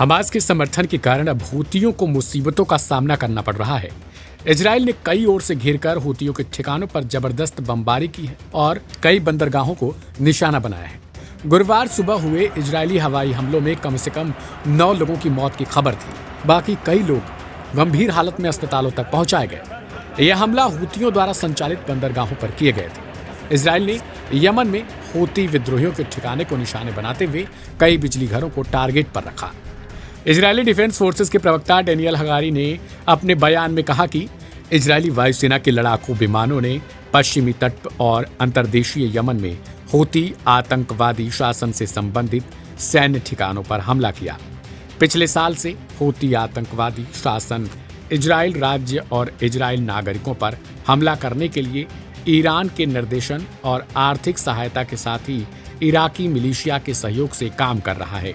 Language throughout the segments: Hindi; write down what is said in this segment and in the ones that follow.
हमास के समर्थन के कारण अब हूतियों को मुसीबतों का सामना करना पड़ रहा है। इजराइल ने कई ओर से घेरकर हूतियों के ठिकानों पर जबरदस्त बमबारी की है और कई बंदरगाहों को निशाना बनाया है। गुरुवार सुबह हुए इजरायली हवाई हमलों में कम से कम 9 लोगों की मौत की खबर थी। बाकी कई लोग गंभीर हालत में अस्पतालों तक पहुंचाए गए। यह हमला हूतियों द्वारा संचालित बंदरगाहों पर किए गए थे। इजराइल ने यमन में हूती विद्रोहियों के ठिकाने को निशाने बनाते हुए कई बिजली घरों को टारगेट पर रखा। इजरायली डिफेंस फोर्सेस के प्रवक्ता डेनियल हगारी ने अपने बयान में कहा कि इजरायली वायुसेना के लड़ाकू विमानों ने पश्चिमी तट और अंतर्देशीय यमन में हूती आतंकवादी शासन से संबंधित सैन्य ठिकानों पर हमला किया। पिछले साल से हूती आतंकवादी शासन इजराइल राज्य और इजराइल नागरिकों पर हमला करने के लिए ईरान के निर्देशन और आर्थिक सहायता के साथ ही इराकी मिलिशिया के सहयोग से काम कर रहा है।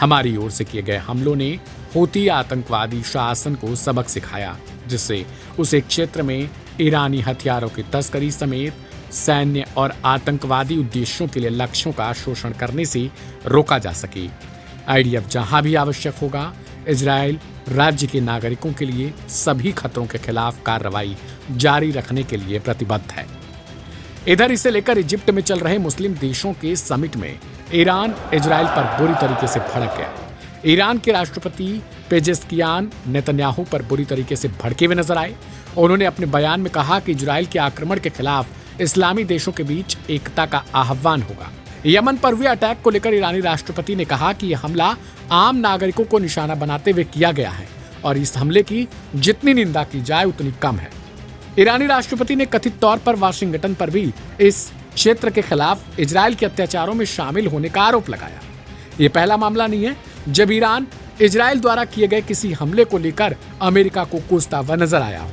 हमारी ओर से किए गए हमलों ने हूती आतंकवादी शासन को सबक सिखाया, जिससे उसे क्षेत्र में ईरानी हथियारों की तस्करी समेत सैन्य और आतंकवादी उद्देश्यों के लिए लक्ष्यों का शोषण करने से रोका जा सके। आईडीएफ जहां भी आवश्यक होगा, इजराइल राज्य के नागरिकों के लिए सभी खतरों के खिलाफ कार्रवाई जारी रखने के लिए प्रतिबद्ध है। इधर इसे लेकर इजिप्ट में चल रहे मुस्लिम देशों के समिट में ईरान इजराइल पर बुरी तरीके से भड़क गया। ईरान के राष्ट्रपति पेजेस्कियान नेतन्याहू पर बुरी तरीके से भड़के हुए नजर आए। उन्होंने अपने बयान में कहा कि इजराइल के आक्रमण के खिलाफ इस्लामी देशों के बीच एकता का आह्वान होगा। यमन पर हुए अटैक को लेकर ईरानी राष्ट्रपति ने कहा कि यह हमला आम नागरिकों को निशाना बनाते हुए किया गया है और इस हमले की जितनी निंदा की जाए उतनी कम है। ईरानी राष्ट्रपति ने कथित तौर पर वाशिंगटन पर भी इस क्षेत्र के खिलाफ इजराइल के अत्याचारों में शामिल होने का आरोप लगाया। ये पहला मामला नहीं है जब ईरान इजराइल द्वारा किए गए किसी हमले को लेकर अमेरिका को कोसता हुआ नजर आया हो।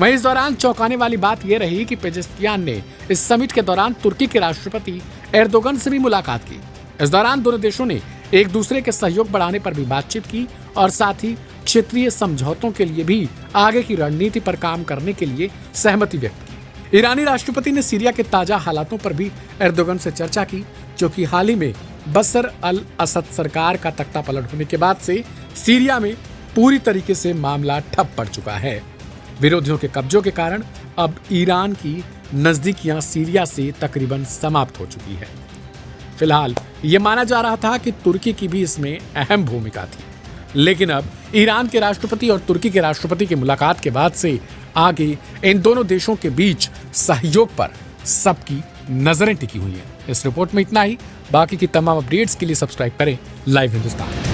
वहीं इस दौरान चौंकाने वाली बात यह रही कि पेजेस्कियान ने इस समिट के दौरान तुर्की के राष्ट्रपति एर्दोगन से भी मुलाकात की। इस दौरान दोनों देशों ने एक दूसरे के सहयोग बढ़ाने पर भी बातचीत की और साथ ही क्षेत्रीय समझौतों के लिए भी आगे की रणनीति पर काम करने के लिए सहमति व्यक्त की। ईरानी राष्ट्रपति ने सीरिया के ताजा हालातों पर भी एर्दोगन से चर्चा की, जो कि हाल ही में बशर अल असद सरकार का तख्ता पलट होने के बाद से सीरिया में पूरी तरीके से मामला ठप पड़ चुका है। विरोधियों के कब्जों के कारण अब ईरान की नजदीकियां सीरिया से तकरीबन समाप्त हो चुकी है। फिलहाल ये माना जा रहा था कि तुर्की की भी इसमें अहम भूमिका थी, लेकिन अब ईरान के राष्ट्रपति और तुर्की के राष्ट्रपति की मुलाकात के बाद से आगे इन दोनों देशों के बीच सहयोग पर सबकी नजरें टिकी हुई हैं। इस रिपोर्ट में इतना ही। बाकी की तमाम अपडेट्स के लिए सब्सक्राइब करें लाइव हिंदुस्तान।